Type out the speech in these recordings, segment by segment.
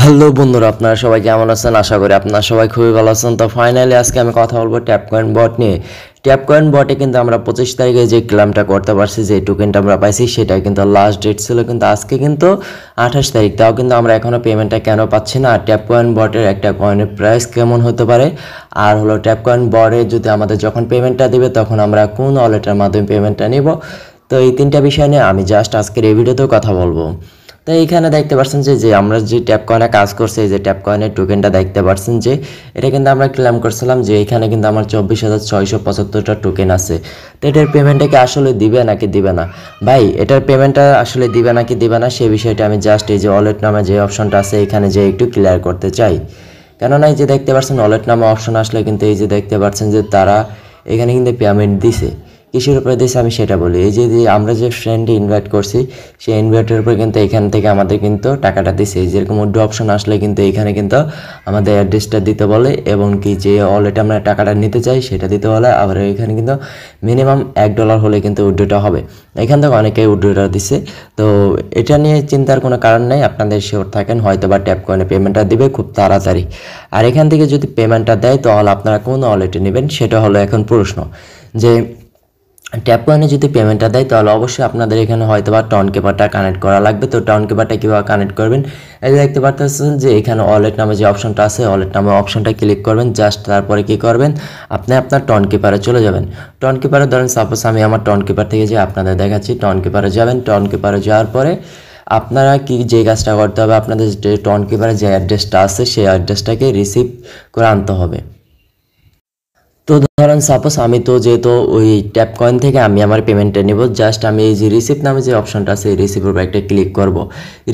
Hello বন্ধুরা, আপনারা সবাই কেমন আছেন? আশা করি আপনারা সবাই খুবই ভালো আছেন। তো ফাইনালি আজকে আমি কথা বলবো ট্যাপকয়েন বট নিয়ে। ট্যাপকয়েন বটে কিন্তু আমরা 25 তারিখে যে ক্লেমটা করতে পারছি, যে টোকেনটা আমরা পাইছি, সেটা কিন্তু লাস্ট ডেট ছিল, কিন্তু আজকে কিন্তু 28 তারিখ। তাও কিন্তু আমরা এখনও পেমেন্টটা কেন পাচ্ছি না? আর ট্যাপকয়েন বটের একটা কয়েনের প্রাইস কেমন হতে পারে, আর হলো ট্যাপকয়েন বটে যদি আমাদের যখন পেমেন্টটা দেবে তখন আমরা কোন ওয়ালেটের মাধ্যমে পেমেন্টটা নিব। তো এই তিনটা বিষয় নিয়ে আমি জাস্ট আজকের এই ভিডিওতেও কথা বলবো। তো এইখানে দেখতে পাচ্ছেন যে আমরা যে ট্যাপ কয়েনে কাজ করছে, এই যে ট্যাপ কয়েনের টোকেনটা দেখতে পাচ্ছেন, যে এটা কিন্তু আমরা ক্লেম করছিলাম যে এখানে কিন্তু আমার 24,675টা টোকেন আছে। তো এটার পেমেন্টটা কি আসলে দিবে নাকি দিবে না? ভাই, এটার পেমেন্টটা আসলে দিবে নাকি দিবে না সেই বিষয়টা আমি জাস্ট এই যে ওয়ালেট নামে যে অপশনটা আছে এখানে যে একটু ক্লিয়ার করতে চাই। কেননা এই যে দেখতে পাচ্ছেন ওয়ালেট নামে অপশন আসলে কিন্তু এই যে দেখতে পাচ্ছেন যে তারা এখানে কিন্তু পেমেন্ট দিছে। কিসের উপরে দিয়েছে আমি সেটা বলি। এই যে আমরা যে ফ্রেন্ডে ইনভাইট করছি, সেই ইনভাইটের উপরে কিন্তু এখান থেকে আমাদের কিন্তু টাকাটা দিছে। যেরকম উড্রো অপশন আসলে কিন্তু এখানে কিন্তু আমাদের অ্যাড্রেসটা দিতে বলে, এবং কি যে ওয়ালেটে আমরা টাকাটা নিতে চাই সেটা দিতে বলে। আবার এখানে কিন্তু মিনিমাম $1 হলে কিন্তু উড্রোটা হবে। এখান থেকে অনেকেই উড্রোটা দিছে। তো এটা নিয়ে চিন্তার কোনো কারণ নেই, আপনাদের শিওর থাকেন হয়তো বা ট্যাপ কয়েনে পেমেন্টটা দিবে খুব তাড়াতাড়ি। আর এখান থেকে যদি পেমেন্টটা দেয় তাহলে আপনারা কোন ওয়ালেটে নেবেন সেটা হলো এখন প্রশ্ন। যে ট্যাপ কয়েনে যদি পেমেন্টটা দেয় তাহলে অবশ্যই আপনাদের এখানে হয়তো বা টন কেপারটা কানেক্ট করা লাগবে। তো টন কেপারটা কীভাবে কানেক্ট করবেন, এই যে দেখতে পাচ্ছেন যে এখানে ওয়ালেট নামে যে অপশনটা আছে, ওয়ালেট নামে অপশনটা ক্লিক করবেন। জাস্ট তারপরে কী করবেন, আপনি আপনার টন কিপারে চলে যাবেন। টন কিপারে ধরেন সাপোজ আমি আমার টন কিপার থেকে যে আপনাদের দেখাচ্ছি, টন কিপারে যাবেন। টন কিপারে যাওয়ার পরে আপনারা কি যে কাজটা করতে হবে, আপনাদের যে টন কিপারে যে অ্যাড্রেসটা আছে সেই অ্যাড্রেসটাকে রিসিভ করে আনতে হবে। তো ধরেন সাপোজ আমি তো যেহেতু ওই ট্যাপ কয়েন থেকে আমি আমার পেমেন্টটা নেব, জাস্ট আমি এই যে রিসিপ্ট নামে যে অপশনটা আছে এই রিসিপ্টের উপর একটা ক্লিক করব।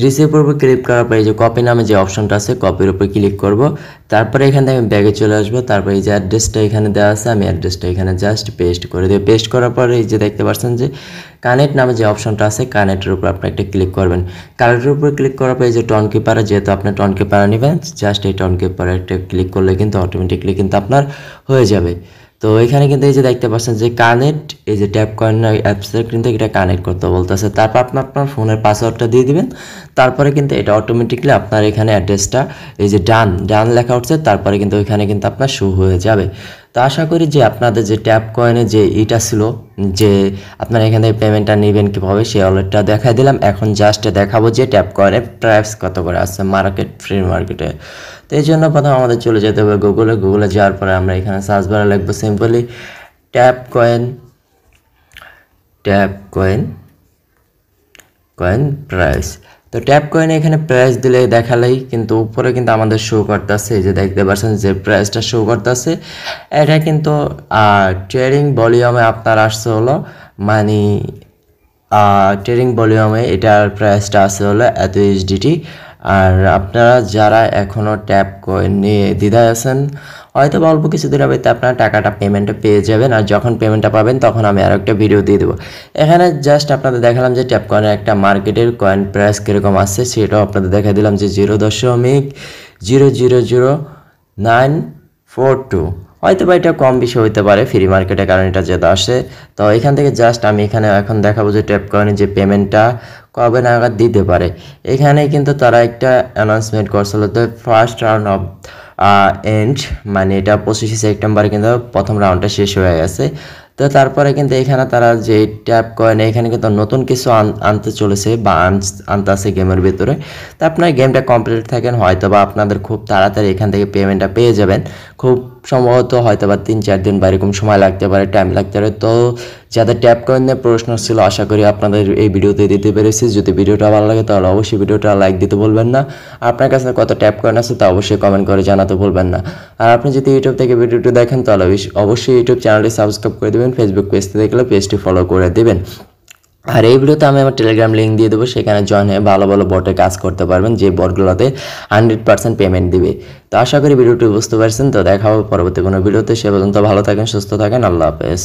রিসিপ্টের উপর ক্লিক করার পরে এই যে কপি নামে যে অপশনটা আছে কপির উপর ক্লিক করব। তারপরে এখান থেকে আমি ব্যাগে চলে আসবো। তারপরে এই যে অ্যাড্রেসটা এখানে দেওয়া আছে, আমি অ্যাড্রেসটা এখানে জাস্ট পেস্ট করে দেবো। পেস্ট করার পরে এই যে দেখতে পাচ্ছেন যে কানেক্ট নামে যে অপশনটা আছে কানেক্টের উপর আপনি একটা ক্লিক করবেন। কানেক্টের উপর ক্লিক করার পরে এই যে টন কিপারে, যেহেতু আপনি টন কিপারে নেবেন, জাস্ট এই টন কিপারে একটা ক্লিক করলে কিন্তু অটোমেটিকলি কিন্তু আপনার হয়ে যাবে। তো এখানে কিন্তু এই যে দেখতে পাচ্ছেন যে কানেক্ট, এই যে ট্যাপ কয়েন অ্যাপসের কিন্তু এটা কানেক্ট করতে বলতেছে। তারপর আপনি আপনার ফোনের পাসওয়ার্ডটা দিয়ে দিবেন। তারপরে কিন্তু এটা অটোমেটিকলি আপনার এখানে অ্যাড্রেসটা এই যে ডান লেখা উঠছে, তারপরে কিন্তু ওইখানে কিন্তু আপনার শো হয়ে যাবে। তো আশা করি যে আপনাদের যে ট্যাপ কয়েনে যে ইটা ছিল যে আপনারা এখান থেকে পেমেন্টটা নেবেন কীভাবে সেই ওয়ালেটটা দেখাই দিলাম। এখন জাস্ট দেখাবো যে ট্যাপ কয়েনের প্রাইস কত করে আছে ফ্রি মার্কেটে। তো এই জন্য প্রথমে আমাদের চলে যেতে হবে গুগলে যাওয়ার পরে আমরা এখানে সার্চ বারে লিখবো সিম্পলি ট্যাপ কয়েন প্রাইস। তো ট্যাপ কয়েনে এখানে প্রাইস দিলে দেখালেই কিন্তু উপরে কিন্তু আমাদের শো করতেছে, এই যে দেখতে পাচ্ছেন যে প্রাইসটা শো করতেছে। এটা কিন্তু ট্রেডিং ভলিউমে আপনার আসছে হলো মানে ট্রেডিং ভলিউমে এটার প্রাইসটা আছে হলো এত USDT। আর আপনারা যারা এখনও ট্যাপ কয়েন নিয়ে দ্বিধায় আছেন, হয়তো অল্প কিছুদিন হবে তো আপনারা টাকাটা পেমেন্টটা পেয়ে যাবেন। আর যখন পেমেন্টটা পাবেন তখন আমি আরও একটা ভিডিও দিয়ে দেবো। এখানে জাস্ট আপনাদের দেখালাম যে ট্যাপ কয়েনের একটা মার্কেটের কয়েন প্রাইস কীরকম আসছে সেটাও আপনাদের দেখা দিলাম যে 0.0000942। হয়তো বা এটা কম বেশি হইতে পারে ফ্রি মার্কেটে, কারণ এটা যেটা আসে। তো এখান থেকে জাস্ট আমি এখানে এখন দেখাবো যে ট্যাপ কয়েনের যে পেমেন্টটা কবে নাগাদ দিতে পারে। এখানে কিন্তু তারা একটা অ্যানাউন্সমেন্ট করছিল, তো ফার্স্ট রাউন্ড অফ এন্ড মানে এটা 25 সেপ্টেম্বরে কিন্তু প্রথম রাউন্ডটা শেষ হয়ে গেছে। তো তারপরে কিন্তু এখানে তারা যে ট্যাপ কয়েন এখানে কিন্তু নতুন কিছু আনতে চলেছে বা আনতে আছে গেমের ভিতরে। তো আপনার গেমটা কমপ্লিট থাকেন হয়তো বা আপনাদের খুব তাড়াতাড়ি এখান থেকে পেমেন্টটা পেয়ে যাবেন। খুব সম্ভবত হয়তো বা 3-4 দিন বা এরকম সময় লাগতে পারে, টাইম লাগতে পারে। তো যাদের ট্যাপ কয়েন নিয়ে প্রশ্ন ছিল আশা করি আপনাদের এই ভিডিওতে দিতে পেরেছি। যদি ভিডিওটা ভালো লাগে তাহলে অবশ্যই ভিডিওটা লাইক দিতে ভুলবেন না। আপনার কাছে কত ট্যাপ কয়েন আছে তা অবশ্যই কমেন্ট করে জানাতে ভুলবেন না। আর আপনি যদি ইউটিউব থেকে ভিডিওটি দেখেন তাহলে অবশ্যই ইউটিউব চ্যানেলটি সাবস্ক্রাইব করে দেবেন। ফেসবুক পেজটি দেখলে পেজটি ফলো করে দেবেন। আর এই ভিডিওতে আমি আমার টেলিগ্রাম লিঙ্ক দিয়ে দেবো, সেখানে জয়েন হয়ে ভালো ভালো বটে কাজ করতে পারবেন, যে বটগুলোতে 100% পেমেন্ট দিবে। তো আশা করি ভিডিওটি বুঝতে পারছেন। তো দেখা হবে পরবর্তী কোনো ভিডিওতে। সে পর্যন্ত ভালো থাকেন, সুস্থ থাকেন, আল্লাহ হাফেজ।